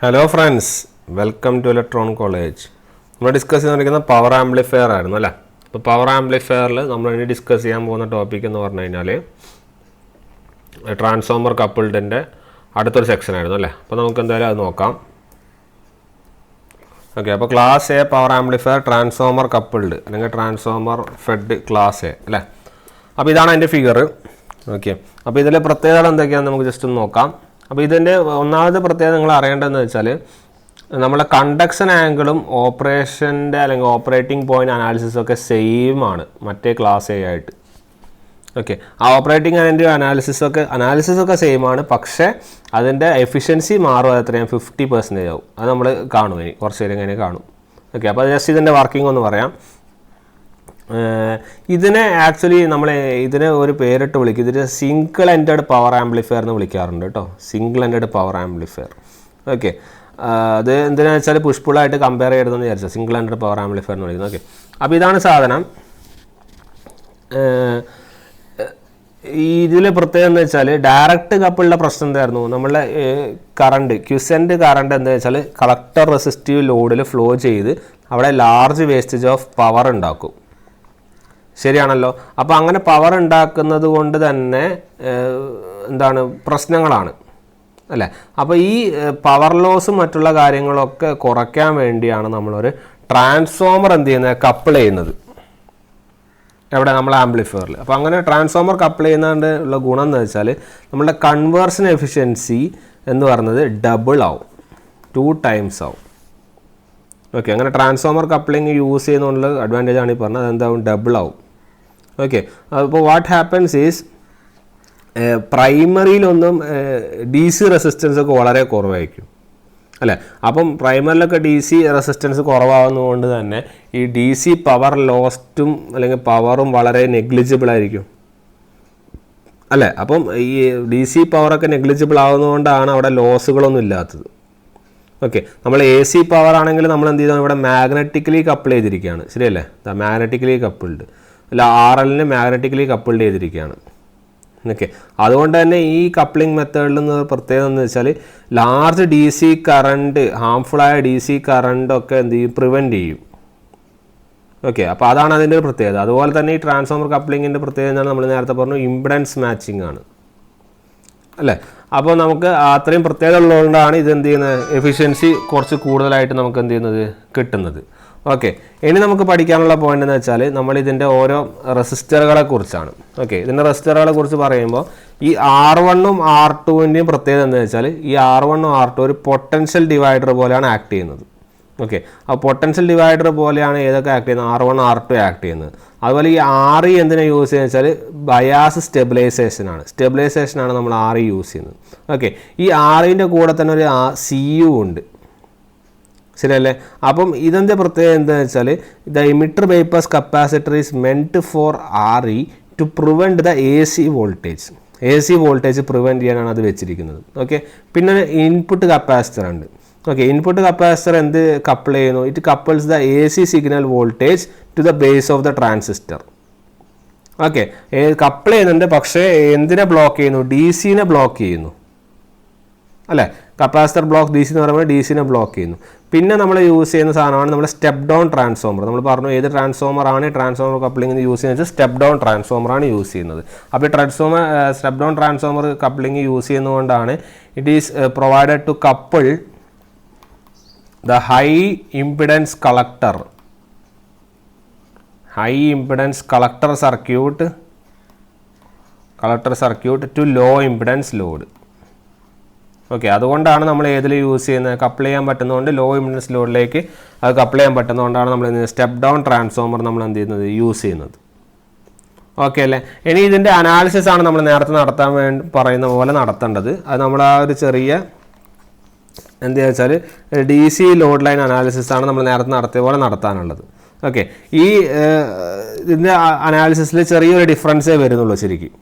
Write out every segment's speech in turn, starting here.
Hello friends, welcome to electron college. നമ്മൾ discuss ചെയ്തുകൊണ്ടിരിക്കുന്ന power amplifier ആയിരുന്നു അല്ലേ. അപ്പോൾ പവർ ആംപ്ലിഫയറിൽ നമ്മൾ ഇനി ഡിസ്കസ് ചെയ്യാൻ പോകുന്ന ടോപ്പിക് എന്ന് പറഞ്ഞു കഴിഞ്ഞാൽ ട്രാൻസ്ഫോമർ കപ്പിൾഡിൻ്റെ അടുത്തൊരു സെക്ഷൻ ആയിരുന്നു അല്ലേ. അപ്പോൾ നമുക്ക് എന്തായാലും അത് നോക്കാം. ഓക്കെ, അപ്പോൾ class A power amplifier transformer coupled അല്ലെങ്കിൽ ട്രാൻസ്ഫോമർ ഫെഡ് ക്ലാസ് എ അല്ലേ. അപ്പോൾ ഇതാണ് അതിൻ്റെ ഫിഗർ. ഓക്കെ, അപ്പോൾ ഇതിലെ പ്രത്യേകത എന്തൊക്കെയാണെന്ന് നമുക്ക് ജസ്റ്റ് ഒന്ന് നോക്കാം. അപ്പോൾ ഇതിൻ്റെ ഒന്നാമത്തെ പ്രത്യേകത നിങ്ങൾ അറിയേണ്ടതെന്ന് വെച്ചാൽ നമ്മളെ കണ്ടക്ഷൻ ആംഗിളും ഓപ്പറേഷൻ്റെ അല്ലെങ്കിൽ ഓപ്പറേറ്റിംഗ് പോയിൻ്റ് അനാലിസിസൊക്കെ സെയിം ആണ് മറ്റേ ക്ലാസ് എ ആയിട്ട്. ഓക്കെ, ആ ഓപ്പറേറ്റിംഗ് ആൻഡ് അനാലിസിസൊക്കെ സെയിം ആണ്, പക്ഷേ അതിൻ്റെ എഫിഷ്യൻസി മാറും. അത് എത്രയും 50% ആവും. അത് നമ്മൾ കാണും, ഇനി കുറച്ച് നേരം ഇങ്ങനെ കാണും. ഓക്കെ, അപ്പോൾ ജസ്റ്റ് ഇതിൻ്റെ വർക്കിംഗ് ഒന്ന് പറയാം. ഇതിനെ ആക്ച്വലി നമ്മൾ ഇതിനെ ഒരു പേരിട്ട് വിളിക്കും. ഇതിന് സിംഗിൾ എൻഡഡ് പവർ ആംപ്ലിഫയർ എന്ന് വിളിക്കാറുണ്ട് കേട്ടോ. Single ended power amplifier. Okay, അത് എന്തിനാണെന്ന് വെച്ചാൽ പുഷ്പുള്ളായിട്ട് കമ്പയർ ചെയ്യണമെന്ന് വിചാരിച്ചാൽ സിംഗിൾ എൻഡഡ് പവർ ആംപ്ലിഫയർ എന്ന് വിളിക്കുന്നത്. ഓക്കെ, അപ്പോൾ ഇതാണ് സാധനം. ഇതിൽ പ്രത്യേകത എന്ന് വെച്ചാൽ ഡയറക്റ്റ് കപ്പിളുടെ പ്രശ്നം എന്തായിരുന്നു, നമ്മളുടെ കറണ്ട് ക്യുസെൻ്റ് കറണ്ട് എന്താ വെച്ചാൽ കളക്ടർ റെസിസ്റ്റീവ് ലോഡിൽ ഫ്ലോ ചെയ്ത് അവിടെ ലാർജ് വേസ്റ്റേജ് ഓഫ് പവർ ഉണ്ടാക്കും. ശരിയാണല്ലോ. അപ്പോൾ അങ്ങനെ പവർ ഉണ്ടാക്കുന്നത് കൊണ്ട് തന്നെ എന്താണ് പ്രശ്നങ്ങളാണ് അല്ലേ. അപ്പോൾ ഈ പവർ ലോസും മറ്റുള്ള കാര്യങ്ങളൊക്കെ കുറയ്ക്കാൻ വേണ്ടിയാണ് നമ്മളൊരു ട്രാൻസ്ഫോമർ എന്ത് ചെയ്യുന്നത്, കപ്പിൾ ചെയ്യുന്നത് എവിടെ, നമ്മൾ ആംപ്ലിഫയറിൽ. അപ്പോൾ അങ്ങനെ ട്രാൻസ്ഫോമർ കപ്പിൾ ചെയ്യുന്നതിൻ്റെ ഉള്ള ഗുണം എന്ന് വെച്ചാൽ നമ്മളുടെ കൺവേർഷൻ എഫിഷ്യൻസി എന്ന് പറയുന്നത് ഡബിൾ ആവും, 2 times ആവും. ഓക്കെ, അങ്ങനെ ട്രാൻസ്ഫോമർ കപ്ലിംഗ് യൂസ് ചെയ്യുന്നതുകൊണ്ടുള്ള അഡ്വാൻറ്റേജ് ആണ് ഈ പറഞ്ഞത്. അതെന്താവും, ഡബിൾ ആവും. ഓക്കെ, അപ്പോൾ വാട്ട് ഹാപ്പൻസ് ഈസ് പ്രൈമറിയിലൊന്നും DC റെസിസ്റ്റൻസ് ഒക്കെ വളരെ കുറവായിരിക്കും അല്ലേ. അപ്പം പ്രൈമറിലൊക്കെ DC റെസിസ്റ്റൻസ് കുറവാകുന്നതുകൊണ്ട് തന്നെ ഈ DC പവർ ലോസ്റ്റും അല്ലെങ്കിൽ പവറും വളരെ നെഗ്ലിജിബിൾ ആയിരിക്കും അല്ലേ. അപ്പം ഈ DC പവറൊക്കെ നെഗ്ലിജിബിൾ ആകുന്നതുകൊണ്ടാണ് അവിടെ ലോസുകളൊന്നും ഇല്ലാത്തത്. ഓക്കെ, നമ്മൾ AC പവർ ആണെങ്കിൽ നമ്മൾ എന്ത് ചെയ്താൽ ഇവിടെ മാഗ്നറ്റിക്കലി കപ്പിൾ ചെയ്തിരിക്കുകയാണ്, ശരിയല്ലേ. മാഗ്നറ്റിക്കലി കപ്പിൾഡ് അല്ല, RLനെ മാഗ്നറ്റിക്കലി കപ്പിൾഡ് ചെയ്തിരിക്കുകയാണ്. ഓക്കെ, അതുകൊണ്ട് തന്നെ ഈ കപ്ലിംഗ് മെത്തേഡിൽ നിന്ന് പ്രത്യേകത എന്ന് വെച്ചാൽ ലാർജ് DC കറണ്ട്, ഹാംഫുള്ളായ DC കറണ്ടൊക്കെ എന്ത് ചെയ്യും, പ്രിവെൻറ്റ് ചെയ്യും. ഓക്കെ, അപ്പോൾ അതാണ് അതിൻ്റെ ഒരു പ്രത്യേകത. അതുപോലെ തന്നെ ഈ ട്രാൻസ്ഫോമർ കപ്ലിങ്ങിൻ്റെ പ്രത്യേകത എന്താണ്, നമ്മൾ നേരത്തെ പറഞ്ഞു ഇംപിഡൻസ് മാച്ചിങ് ആണ് അല്ലേ. അപ്പോൾ നമുക്ക് അത്രയും പ്രത്യേകത ഉള്ളതുകൊണ്ടാണ് ഇത് എന്ത് ചെയ്യുന്നത്, എഫിഷ്യൻസി കുറച്ച് കൂടുതലായിട്ട് നമുക്ക് എന്ത് ചെയ്യുന്നത്, കിട്ടുന്നത്. ഓക്കെ, ഇനി നമുക്ക് പഠിക്കാനുള്ള പോയിന്റ് എന്ന് വെച്ചാൽ നമ്മൾ ഇതിൻ്റെ ഓരോ റെസിസ്റ്ററുകളെ കുറിച്ചാണ്. ഓക്കെ, ഇതിൻ്റെ റെസിസ്റ്ററുകളെ കുറിച്ച് പറയുമ്പോൾ ഈ R1ഉം R2ൻ്റെയും പ്രത്യേകത എന്ന് വെച്ചാൽ ഈ R1ഉം R2 ഒരു പൊട്ടൻഷ്യൽ ഡിവൈഡർ പോലെയാണ് ആക്ട് ചെയ്യുന്നത്. ഓക്കെ, ആ പൊട്ടൻഷ്യൽ ഡിവൈഡർ പോലെയാണ് ഏതൊക്കെ ആക്ട് ചെയ്യുന്നത്, R1 R2 ആക്ട് ചെയ്യുന്നത്. അതുപോലെ ഈ RE എന്തിനാണ് യൂസ് ചെയ്യുന്നത് വെച്ചാൽ ബയാസ് സ്റ്റെബിലൈസേഷനാണ് നമ്മൾ RE യൂസ് ചെയ്യുന്നത്. ഓക്കെ, ഈ REൻ്റെ കൂടെ തന്നെ ഒരു CU ഉണ്ട്, ശരിയല്ലേ. അപ്പം ഇതിൻ്റെ പ്രത്യേകത എന്താണെന്ന് വെച്ചാൽ the emitter bypass capacitor is meant for RE to prevent the AC voltage prevent ചെയ്യാനാണ് അത് വെച്ചിരിക്കുന്നത്. ഓക്കെ, പിന്നെ ഇൻപുട്ട് കപ്പാസിറ്റർ ഉണ്ട്. ഓക്കെ, ഇൻപുട്ട് കപ്പാസിറ്റർ എന്ത് കപ്പിൾ ചെയ്യുന്നു, it couples the AC signal voltage to the base of the transistor. Okay, couple ചെയ്യുന്നുണ്ട്, പക്ഷേ എന്തിനെ ബ്ലോക്ക് ചെയ്യുന്നു, DCനെ ബ്ലോക്ക് ചെയ്യുന്നു അല്ലേ. കപ്പാസിറ്റർ ബ്ലോക്ക് DC എന്ന് പറയുമ്പോൾ DCനെ ബ്ലോക്ക് ചെയ്യുന്നു. പിന്നെ നമ്മൾ യൂസ് ചെയ്യുന്ന സാധനമാണ് നമ്മുടെ സ്റ്റെപ്പ് ഡൗൺ ട്രാൻസ്ഫോമർ. നമ്മൾ പറഞ്ഞു ഏത് ട്രാൻസ്ഫോമറാണ് ട്രാൻസ്ഫോമർ കപ്ലിങ്ങിന് യൂസ് ചെയ്യുന്നത്, സ്റ്റെപ്പ് ഡൗൺ ട്രാൻസ്ഫോമറാണ് യൂസ് ചെയ്യുന്നത്. അപ്പോൾ step down transformer coupling use ചെയ്യുന്നതുകൊണ്ടാണ് it is provided to couple the high impedance collector circuit to low impedance load. ഓക്കെ, അതുകൊണ്ടാണ് നമ്മൾ ഏതിൽ യൂസ് ചെയ്യുന്നത്, കപ്പിൾ ചെയ്യാൻ പറ്റുന്നതുകൊണ്ട് ലോ ഇംപിഡൻസ് ലോഡിലേക്ക് അത് കപ്പിൾ ചെയ്യാൻ പറ്റുന്നതുകൊണ്ടാണ് നമ്മൾ സ്റ്റെപ്പ് ഡൗൺ ട്രാൻസ്ഫോമർ നമ്മൾ എന്ത് ചെയ്യുന്നത്, യൂസ് ചെയ്യുന്നത്. ഓക്കെ അല്ലേ. ഇനി ഇതിൻ്റെ അനാലിസിസ് ആണ് നമ്മൾ നേരത്തെ നടത്താൻ വേണ്ടി പറയുന്ന പോലെ നടത്തേണ്ടത്. അത് നമ്മൾ ആ ഒരു ചെറിയ എന്താ വെച്ചാൽ DC ലോഡ് ലൈൻ അനാലിസിസ് ആണ് നമ്മൾ നേരത്തെ നടത്തിയ പോലെ നടത്താനുള്ളത്. ഓക്കെ, ഈ ഇതിൻ്റെ അനാലിസിസിൽ ചെറിയൊരു ഡിഫറൻസേ വരുന്നുള്ളൂ ശരിക്കും.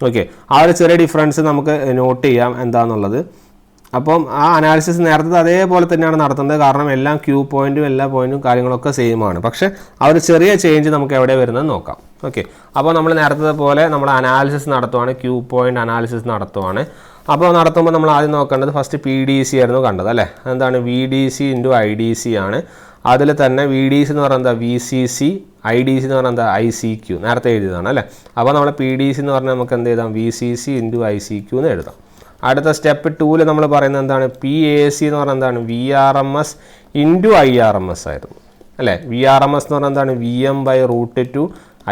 ഓക്കെ, ആ ഒരു ചെറിയ ഡിഫറൻസ് നമുക്ക് നോട്ട് ചെയ്യാം എന്താണെന്നുള്ളത്. അപ്പം ആ അനാലിസിസ് നേരത്തെ അതേപോലെ തന്നെയാണ് നടത്തേണ്ടത്, കാരണം എല്ലാം ക്യൂ പോയിൻറ്റും എല്ലാ പോയിൻറ്റും കാര്യങ്ങളൊക്കെ സെയിം ആണ്. പക്ഷേ ആ ഒരു ചെറിയ ചേഞ്ച് നമുക്ക് എവിടെ വരുന്നത് നോക്കാം. ഓക്കെ, അപ്പോൾ നമ്മൾ നേരത്തെ പോലെ നമ്മൾ അനാലിസിസ് നടത്തുവാണ്, ക്യൂ പോയിൻ്റ് അനാലിസിസ് നടത്തുവാണ്. അപ്പോൾ നടത്തുമ്പോൾ നമ്മൾ ആദ്യം നോക്കേണ്ടത് ഫസ്റ്റ് PDC ആയിരുന്നു കണ്ടത് അല്ലേ. എന്താണ് VDC × IDC ആണ്. അതിൽ തന്നെ VDC എന്ന് പറയുന്നത് എന്താ VCC, IDC എന്ന് പറയുന്നത് എന്താ ICQ, നേരത്തെ എഴുതിയതാണ് അല്ലേ. അപ്പോൾ നമ്മൾ PDC എന്ന് പറഞ്ഞാൽ നമുക്ക് എന്ത് എഴുതാം, VCC × ICQ എന്ന് എഴുതാം. അടുത്ത സ്റ്റെപ്പ് 2ൽ നമ്മൾ പറയുന്നത് എന്താണ്, PAC എന്ന് പറഞ്ഞാൽ എന്താണ് VRMS × IRMS ആയിരുന്നു അല്ലേ. VRMS എന്ന് പറഞ്ഞാൽ എന്താണ് VM/√2,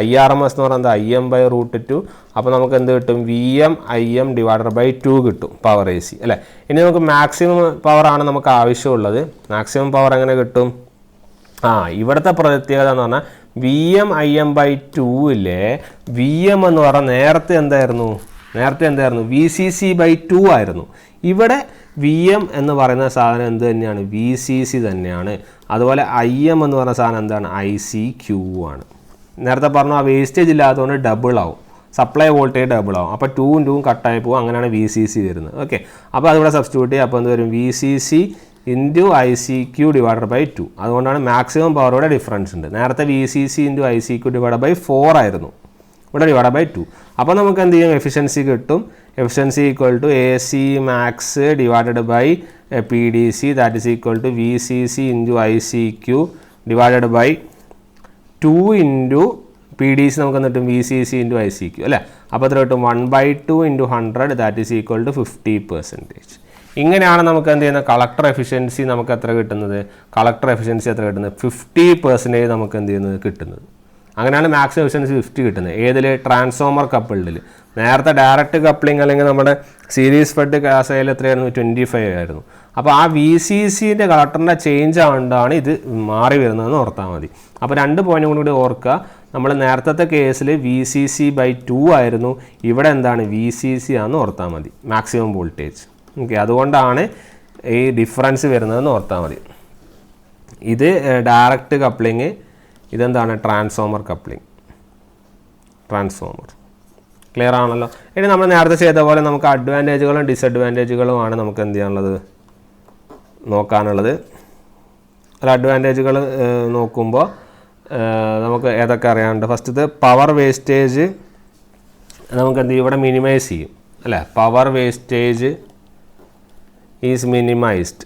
IRMS എന്ന് പറയുന്നത് IM/√2. അപ്പോൾ നമുക്ക് എന്ത് കിട്ടും, VM/IM/2 കിട്ടും പവർ AC അല്ലേ. ഇനി നമുക്ക് മാക്സിമം പവറാണ് നമുക്ക് ആവശ്യമുള്ളത്. മാക്സിമം പവർ എങ്ങനെ കിട്ടും, ഇവിടുത്തെ പ്രത്യേകത എന്ന് പറഞ്ഞാൽ VM/IM/2 VM എന്ന് പറഞ്ഞാൽ നേരത്തെ എന്തായിരുന്നു VCC/2 ആയിരുന്നു. ഇവിടെ VM എന്ന് പറയുന്ന സാധനം എന്ത് തന്നെയാണ്, VCC തന്നെയാണ്. അതുപോലെ IM എന്ന് പറയുന്ന സാധനം എന്താണ്, ICQ ആണ്. നേരത്തെ പറഞ്ഞു ആ വേസ്റ്റേജ് ഇല്ലാത്തതുകൊണ്ട് ഡബിൾ ആവും, സപ്ലൈ വോൾട്ടേജ് ഡബിൾ ആവും. അപ്പോൾ 2 × 2 കട്ടായി പോകും, അങ്ങനെയാണ് VCC വരുന്നത്. ഓക്കെ, അപ്പോൾ അതിവിടെ സബ്സ്റ്റിറ്റ്യൂട്ട് ചെയ്യുക. അപ്പോൾ എന്ത് വരും, VCC × ICQ/2. അതുകൊണ്ടാണ് മാക്സിമം പവറോടെ ഡിഫറൻസ് ഉണ്ട്. നേരത്തെ VCC × ICQ/4 ആയിരുന്നു, ഇവിടെ /2. അപ്പോൾ നമുക്ക് എന്ത് ചെയ്യും, എഫിഷ്യൻസി കിട്ടും. Efficiency = AC max / PDC, that is equal to VCC × ICQ /2 × PDC നമുക്ക് എന്നിട്ടും VCC × ICQ അല്ലേ. അപ്പോൾ എത്ര കിട്ടും, 1/2 × 100, ദാറ്റ് ഈസ് ഈക്വൽ ടു 50%. ഇങ്ങനെയാണ് നമുക്ക് എന്ത് ചെയ്യുന്നത്, കളക്ടർ എഫിഷ്യൻസി നമുക്ക് എത്ര കിട്ടുന്നത്, 50% നമുക്ക് എന്ത് ചെയ്യുന്നത് കിട്ടുന്നത്. അങ്ങനെയാണ് മാക്സിമം എഫിഷ്യൻസി 50 കിട്ടുന്നത്. ഏതിൽ, ട്രാൻസ്ഫോമർ കപ്പിൾഡിൽ. നേരത്തെ ഡയറക്റ്റ് കപ്ലിംഗ് അല്ലെങ്കിൽ നമ്മുടെ സീരീസ് ഫെഡ് കാസയിൽ എത്രയായിരുന്നു, 25 ആയിരുന്നു. അപ്പോൾ ആ VCCൻ്റെ കളക്ടറിൻ്റെ ചേഞ്ച് ആകൊണ്ടാണ് ഇത് മാറി വരുന്നതെന്ന് ഓർത്താൽ മതി. അപ്പോൾ 2 പോയിൻറ്റും കൂടി ഓർക്കുക. നമ്മൾ നേരത്തെ കേസിൽ VCC/2 ആയിരുന്നു, ഇവിടെ എന്താണ് VCC ആണെന്ന് ഓർത്താൽ മതി, മാക്സിമം വോൾട്ടേജ്. ഓക്കെ, അതുകൊണ്ടാണ് ഈ ഡിഫറൻസ് വരുന്നതെന്ന് ഓർത്താൽ മതി. ഇത് ഡയറക്റ്റ് കപ്ലിങ്, ഇതെന്താണ് ട്രാൻസ്ഫോമർ കപ്ലിംഗ്. ട്രാൻസ്ഫോമർ ക്ലിയർ ആണല്ലോ. ഇനി നമ്മൾ നേരത്തെ ചെയ്ത പോലെ നമുക്ക് അഡ്വാൻറ്റേജുകളും ഡിസഡ്വാൻറ്റേജുകളുമാണ് നമുക്ക് എന്ത് ചെയ്യാനുള്ളത്, നോക്കാനുള്ളത്. അഡ്വാൻറ്റേജുകൾ നോക്കുമ്പോൾ നമുക്ക് ഏതൊക്കെ അറിയാനുണ്ട്. ഫസ്റ്റ് പവർ വേസ്റ്റേജ് നമുക്ക് എന്ത് ചെയ്യും, ഇവിടെ മിനിമൈസ് ചെയ്യും അല്ലേ. Power wastage is minimised.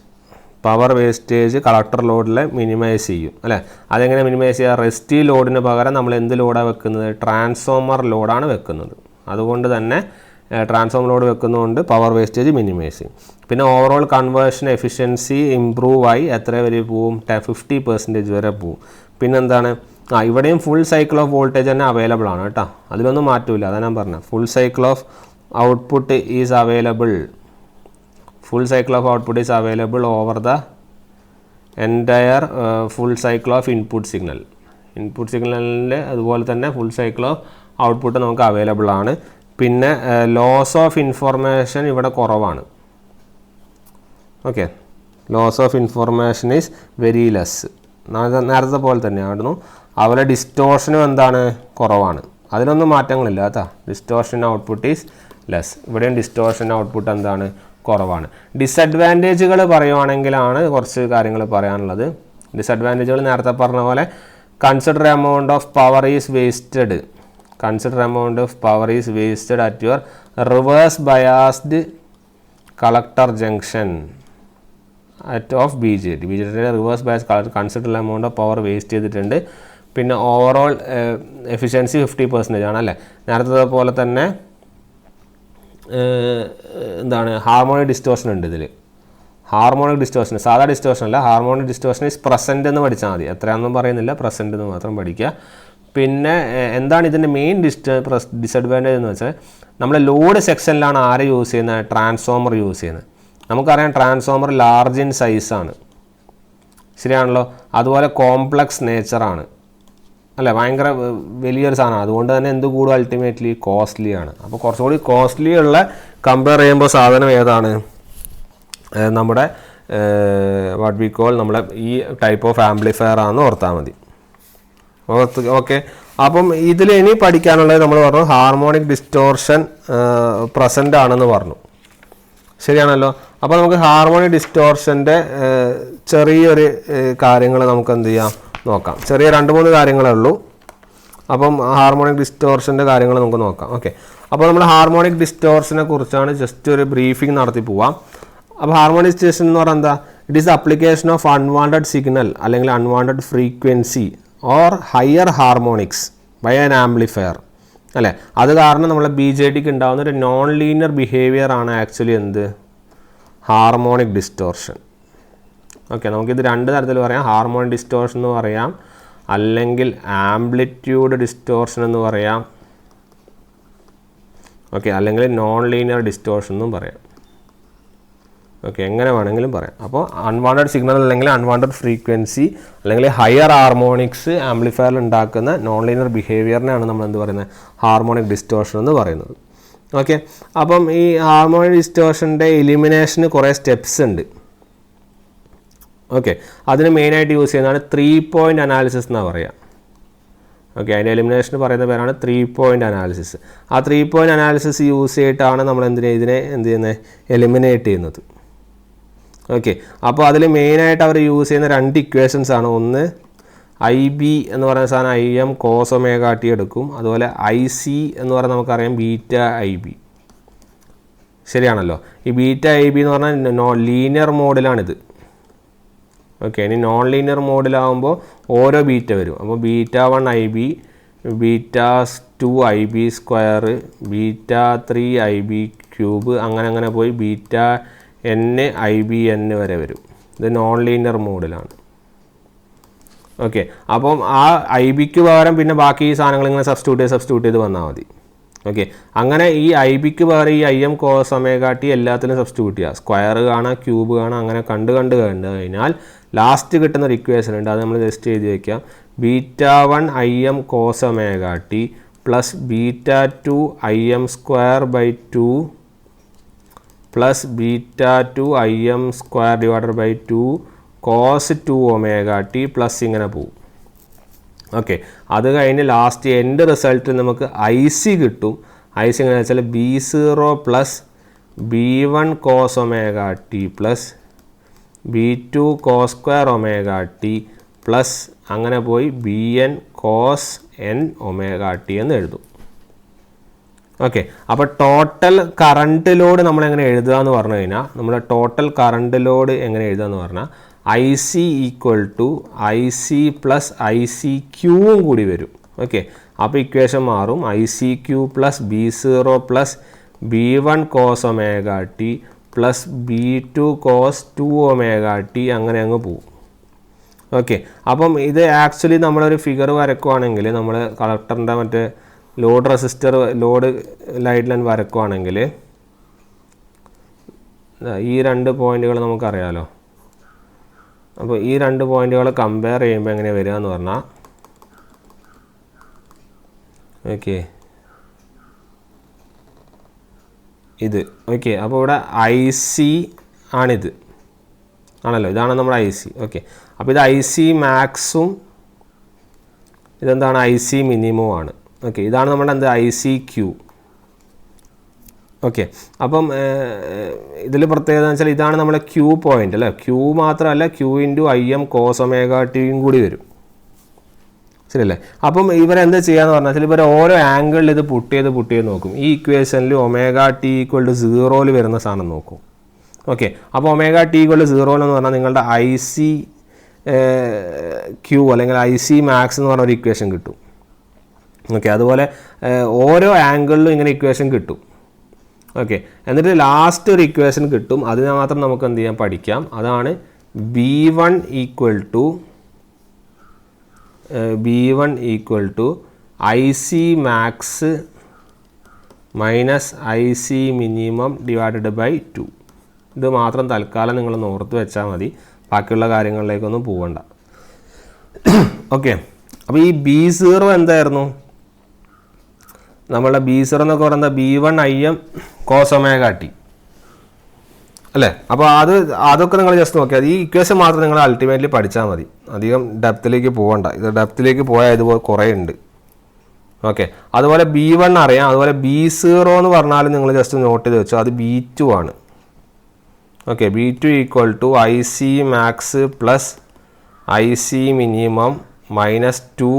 Power wastage collector ലോഡിൽ മിനിമൈസ് ചെയ്യും അല്ലേ. അതെങ്ങനെ മിനിമൈസ് ചെയ്യുക, റെസ്റ്റി ലോഡിന് പകരം നമ്മൾ എന്ത് ലോഡാണ് വെക്കുന്നത്, ട്രാൻസ്ഫോമർ ലോഡാണ് വെക്കുന്നത്. അതുകൊണ്ട് തന്നെ ട്രാൻസ്ഫോമർ ലോഡ് വെക്കുന്നതുകൊണ്ട് പവർ വേസ്റ്റേജ് മിനിമൈസ് ചെയ്യും. പിന്നെ ഓവറോൾ കൺവേർഷൻ എഫിഷ്യൻസി ഇമ്പ്രൂവ് ആയി എത്ര വരെ പോവും, 50% വരെ പോവും. പിന്നെന്താണ്, ഇവിടെയും ഫുൾ സൈക്കിൾ ഓഫ് വോൾട്ടേജ് തന്നെ അവൈലബിൾ ആണ് കേട്ടോ, അതിലൊന്നും മാറ്റമില്ല. അതാണ് ഞാൻ പറഞ്ഞത്, full cycle of output is available. Full cycle of output is available over the entire full cycle of input signal. Input സിഗ്നലിൽ അതുപോലെ തന്നെ ഫുൾ സൈക്കിൾ ഓഫ് ഔട്ട്പുട്ട് നമുക്ക് അവൈലബിൾ ആണ്. പിന്നെ ലോസ് ഓഫ് ഇൻഫോർമേഷൻ ഇവിടെ കുറവാണ്. Okay, loss of information is very less. നേരത്തെ പോലെ തന്നെയായിരുന്നു. അതുപോലെ ഡിസ്റ്റോർഷനും എന്താണ്, കുറവാണ്. അതിനൊന്നും മാറ്റങ്ങളില്ല കേട്ടോ. Distortion output is less. ഇവിടെയും ഡിസ്റ്റോർഷൻ ഔട്ട്പുട്ട് എന്താണ്, കുറവാണ്. ഡിസഡ്വാൻറ്റേജുകൾ പറയുവാണെങ്കിലാണ് കുറച്ച് കാര്യങ്ങൾ പറയാനുള്ളത്. ഡിസഡ്വാൻറ്റേജുകൾ നേരത്തെ പറഞ്ഞ പോലെ consider amount of power is wasted. Consider amount of power is wasted at your reverse biased collector junction of BJT. BJTയുടെ reverse bias collector consider amount of power waste ചെയ്തിട്ടുണ്ട്. പിന്നെ ഓവറോൾ എഫിഷ്യൻസി 50% ആണ് അല്ലേ. നേരത്തെ പോലെ തന്നെ എന്താണ്, ഹാർമോണിക് ഡിസ്റ്റോർഷൻ ഉണ്ട് ഇതിൽ. ഹാർമോണിക് ഡിസ്റ്റോർഷൻ, സാധാ ഡിസ്റ്റോർഷൻ അല്ല, ഹാർമോണിക് ഡിസ്റ്റോർഷൻ ഈസ് പ്രസൻറ്റ് എന്ന് പഠിച്ചാൽ മതി. എത്രയാണെന്നും പറയുന്നില്ല, പ്രസൻറ്റ് എന്ന് മാത്രം പഠിക്കുക. പിന്നെ എന്താണ് ഇതിൻ്റെ മെയിൻ ഡിസഡ്വാൻറ്റേജ് എന്ന് വെച്ചാൽ, നമ്മൾ ലോഡ് സെക്ഷനിലാണ് ആര് യൂസ് ചെയ്യുന്നത്, ട്രാൻസ്ഫോമർ യൂസ് ചെയ്യുന്നത്. നമുക്കറിയാം ട്രാൻസ്ഫോമർ ലാർജ് ഇൻ സൈസാണ്, ശരിയാണല്ലോ. അതുപോലെ കോംപ്ലക്സ് നേച്ചറാണ് അല്ലേ, ഭയങ്കര വലിയൊരു സാധനമാണ്. അതുകൊണ്ട് തന്നെ എന്ത് കൂടും, അൾട്ടിമേറ്റ്ലി കോസ്റ്റ്ലി ആണ്. അപ്പോൾ കുറച്ചുകൂടി കോസ്റ്റ്ലി ഉള്ള കമ്പയർ ചെയ്യുമ്പോൾ സാധനം ഏതാണ്, നമ്മുടെ വാട്ട് വി കോൾ നമ്മുടെ ഈ ടൈപ്പ് ഓഫ് ആംപ്ലിഫയർ ആണെന്ന് ഓർത്താൽ മതി. ഓക്കെ, അപ്പം ഇതിൽ ഇനി പഠിക്കാനുള്ളത് നമ്മൾ പറഞ്ഞു ഹാർമോണിക് ഡിസ്റ്റോർഷൻ പ്രസൻ്റ് ആണെന്ന് പറഞ്ഞു, ശരിയാണല്ലോ. അപ്പോൾ നമുക്ക് ഹാർമോണിക് ഡിസ്റ്റോർഷൻ്റെ ചെറിയൊരു കാര്യങ്ങൾ നമുക്ക് എന്ത് ചെയ്യാം നോക്കാം. ചെറിയ 2-3 കാര്യങ്ങളേ ഉള്ളൂ. അപ്പം ഹാർമോണിക് ഡിസ്റ്റോർഷൻ്റെ കാര്യങ്ങൾ നമുക്ക് നോക്കാം. ഓക്കെ, അപ്പോൾ നമ്മൾ ഹാർമോണിക് ഡിസ്റ്റോർഷനെ കുറിച്ചാണ് ജസ്റ്റ് ഒരു ബ്രീഫിംഗ് നടത്തി പോവാം. അപ്പോൾ ഹാർമോണിക് ഡിസ്റ്റോർഷൻ എന്ന് പറഞ്ഞാൽ എന്താ? It is application of unwanted signal അല്ലെങ്കിൽ unwanted frequency or higher harmonics by an amplifier അല്ലേ. അത് കാരണം നമ്മളെ BJTക്ക് ഉണ്ടാകുന്ന ഒരു നോൺ ലീനിയർ ബിഹേവിയർ ആണ് ആക്ച്വലി എന്ത്? Harmonic distortion. ഓക്കെ, നമുക്കിത് രണ്ട് തരത്തിൽ പറയാം. ഹാർമോണിക് ഡിസ്റ്റോർഷൻ എന്ന് പറയാം, അല്ലെങ്കിൽ ആംപ്ലിറ്റ്യൂഡ് ഡിസ്റ്റോർഷൻ എന്ന് പറയാം. ഓക്കെ, അല്ലെങ്കിൽ നോൺ ലീനിയർ ഡിസ്റ്റോർഷൻ എന്നും പറയാം. ഓക്കെ, എങ്ങനെ വേണമെങ്കിലും പറയാം. അപ്പോൾ അൺവാണ്ടഡ് സിഗ്നൽ അല്ലെങ്കിൽ അൺവാണ്ടഡ് ഫ്രീക്വൻസി അല്ലെങ്കിൽ ഹയർ ഹാർമോണിക്സ് ആംപ്ലിഫയറിൽ ഉണ്ടാക്കുന്ന നോൺ ലീനിയർ ബിഹേവിയറിനെയാണ് നമ്മൾ എന്ത് പറയുന്നത്? ഹാർമോണിക് ഡിസ്റ്റോർഷൻ എന്ന് പറയുന്നത്. ഓക്കെ, അപ്പം ഈ ഹാർമോണിക് ഡിസ്റ്റോർഷൻ്റെ എലിമിനേഷന് കുറേ സ്റ്റെപ്സ് ഉണ്ട്. ഓക്കെ, അതിന് മെയിനായിട്ട് യൂസ് ചെയ്യുന്നതാണ് 3 പോയിൻ്റ് അനാലിസിസ് എന്നാണ് പറയുക. ഓക്കെ, അതിൻ്റെ എലിമിനേഷന് പറയുന്ന പേരാണ് 3 പോയിൻ്റ് അനാലിസിസ്. ആ 3 പോയിൻ്റ് അനാലിസിസ് യൂസ് ചെയ്തിട്ടാണ് നമ്മൾ ഇതിനെ എന്ത് ചെയ്യുന്നത്? എലിമിനേറ്റ് ചെയ്യുന്നത്. ഓക്കെ, അപ്പോൾ അതിൽ മെയിനായിട്ട് അവർ യൂസ് ചെയ്യുന്ന 2 ഇക്വേഷൻസ് ആണ്. ഒന്ന് IB എന്ന് പറയുന്ന സാധനം IM cos omega t എടുക്കും. അതുപോലെ IC എന്ന് പറഞ്ഞാൽ നമുക്കറിയാം ബീറ്റ IB. ശരിയാണല്ലോ. ഈ ബീറ്റ IB എന്ന് പറഞ്ഞാൽ ലീനിയർ മോഡിലാണിത്. ഓക്കെ, ഇനി നോൺ ലീനിയർ മോഡിലാവുമ്പോൾ ഓരോ ബീറ്റ വരും. അപ്പോൾ beta one IB, beta two IB square, beta three IB cube, അങ്ങനെ പോയി ബീറ്റ N IBN വരെ വരും. ഇത് നോൺ ലീനിയർ മോഡിലാണ്. ഓക്കെ, അപ്പം ആ IBക്ക് പകരം പിന്നെ ബാക്കി ഈ സാധനങ്ങൾ ഇങ്ങനെ സബ്സ്റ്റിറ്റ്യൂട്ട് ചെയ്ത് വന്നാൽ മതി. ഓക്കെ, അങ്ങനെ ഈ IBക്ക് പകരം ഈ IM cos omega t എല്ലാത്തിലും സബ്സ്റ്റിറ്റ്യൂട്ട് ചെയ്യുക. സ്ക്വയർ കാണാം, ക്യൂബ് കാണാം, അങ്ങനെ കണ്ട് കഴിഞ്ഞാൽ ലാസ്റ്റ് കിട്ടുന്ന ഒരു ഇക്വേഷൻ ഉണ്ട്. അത് നമ്മൾ ജസ്റ്റ് എഴുതി വയ്ക്കാം. Beta one IM cos omega t plus beta two IM square by 2 plus beta two IM square divided by 2 cos 2 omega t plus ഇങ്ങനെ പോവും. ഓക്കെ, അത് കഴിഞ്ഞ് ലാസ്റ്റ് എൻഡ് റിസൾട്ട് നമുക്ക് IC കിട്ടും. IC എങ്ങനെ വെച്ചാൽ B0 plus B1 cos omega t plus B2 cos square omega t plus അങ്ങനെ പോയി BN cos n omega t എന്ന് എഴുതും. ഓക്കെ, അപ്പോൾ ടോട്ടൽ കറണ്ട് ലോഡ് നമ്മളെങ്ങനെ എഴുതുക എന്ന് പറഞ്ഞു കഴിഞ്ഞാൽ, നമ്മുടെ ടോട്ടൽ കറണ്ട് ലോഡ് എങ്ങനെ എഴുതുക എന്ന് പറഞ്ഞാൽ IC equal to IC plus ICQ കൂടി വരും. ഓക്കെ, അപ്പോൾ ഇക്വേഷൻ മാറും. ICQ plus B0 plus B1 cos omega t plus B2 cos 2 omega t അങ്ങനെ അങ്ങ് പോവും. ഓക്കെ, അപ്പം ഇത് ആക്ച്വലി നമ്മളൊരു ഫിഗർ വരക്കുവാണെങ്കിൽ, നമ്മൾ കളക്ടറിൻ്റെ മറ്റേ load resistor load light line വരക്കുവാണെങ്കിൽ ഈ 2 പോയിന്റുകൾ നമുക്കറിയാമല്ലോ. അപ്പോൾ ഈ 2 പോയിന്റുകൾ കമ്പയർ ചെയ്യുമ്പോൾ എങ്ങനെ വരിക എന്ന് പറഞ്ഞാൽ, ഓക്കെ ഇത്. ഓക്കെ, അപ്പോൾ ഇവിടെ IC ആണിത് ആണല്ലോ, ഇതാണ് നമ്മുടെ IC. ഓക്കെ, അപ്പോൾ ഇത് IC മാക്സും ഇതെന്താണ് IC മിനിമവും ആണ്. ഓക്കെ, ഇതാണ് നമ്മുടെ എന്ത് ICQ. ഓക്കെ, അപ്പം ഇതിൽ പ്രത്യേകത എന്ന് വെച്ചാൽ ഇതാണ് നമ്മുടെ Q പോയിൻ്റ് അല്ലേ. Q മാത്രമല്ല, Q into IM cos omega t കൂടി വരും. ശരിയല്ലേ. അപ്പം ഇവരെന്താ ചെയ്യാന്ന് പറഞ്ഞാൽ ഇവർ ഓരോ ആംഗിളിൽ ഇത് പുട്ട് ചെയ്ത് നോക്കും. ഈ ഇക്വേഷനിൽ omega t = 0 വരുന്ന സാധനം നോക്കും. ഓക്കെ, അപ്പോൾ omega t = 0 എന്ന് പറഞ്ഞാൽ നിങ്ങളുടെ ICQ അല്ലെങ്കിൽ IC മാക്സ് എന്ന് പറഞ്ഞ ഒരു ഇക്വേഷൻ കിട്ടും. ഓക്കെ, അതുപോലെ ഓരോ ആംഗിളിലും ഇങ്ങനെ ഇക്വേഷൻ കിട്ടും. ഓക്കെ, എന്നിട്ട് ലാസ്റ്റ് ഒരു ഇക്വേഷൻ കിട്ടും. അതിനെ മാത്രം നമുക്ക് എന്ത് ചെയ്യാം, പഠിക്കാം. അതാണ് B1 equal to IC max minus IC minimum divided by 2. ഇത് മാത്രം തൽക്കാലം നിങ്ങളൊന്ന് ഓർത്ത് വെച്ചാൽ മതി, ബാക്കിയുള്ള കാര്യങ്ങളിലേക്കൊന്നും പോകണ്ട. ഓക്കെ, അപ്പോൾ ഈ B0 എന്തായിരുന്നു? നമ്മളുടെ B0 എന്നൊക്കെ പറയുന്നത് B1 IM cos omega t അല്ലേ. അപ്പോൾ അതൊക്കെ നിങ്ങൾ ജസ്റ്റ് നോക്കിയാൽ ഈ ഇക്വേഷൻ മാത്രം നിങ്ങൾ അൾട്ടിമേറ്റ്ലി പഠിച്ചാൽ മതി, അധികം ഡെപ്തിലേക്ക് പോകണ്ട. ഇത് ഡെപ്തിലേക്ക് പോയാൽ ഇതുപോലെ കുറേ ഉണ്ട്. ഓക്കെ, അതുപോലെ B1 അറിയാം. അതുപോലെ B0 എന്ന് പറഞ്ഞാലും നിങ്ങൾ ജസ്റ്റ് നോട്ട് ചെയ്ത് വെച്ചോ, അത് B2 ആണ്. Okay, B2 equal to IC max plus IC minimum minus 2